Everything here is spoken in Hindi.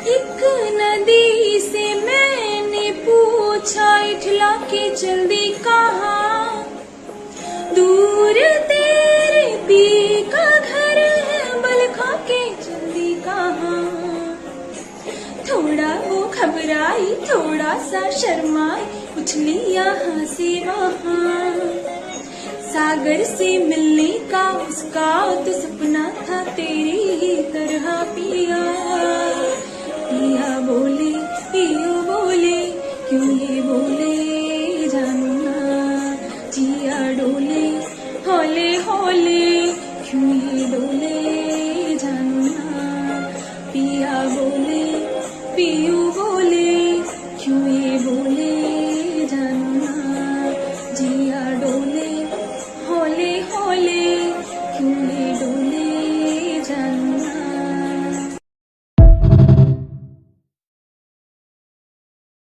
एक नदी से मैंने पूछा, इठला के चल दी कहाँ? दूर तेरे पी का घर है, बल खा के चल दी कहाँ? थोड़ा वो घबराई, थोड़ा सा शर्माई, उछली यहाँ से वहाँ। सागर से मिलने का उसका तो सपना था, तेरी ही तरह पिया। पिया बोले, पियो बोले, क्यों ये बोले जानू ना। जिया डोले हौले हौले, क्यों ये डोले जानू ना। पिया बोले, पियो बोले।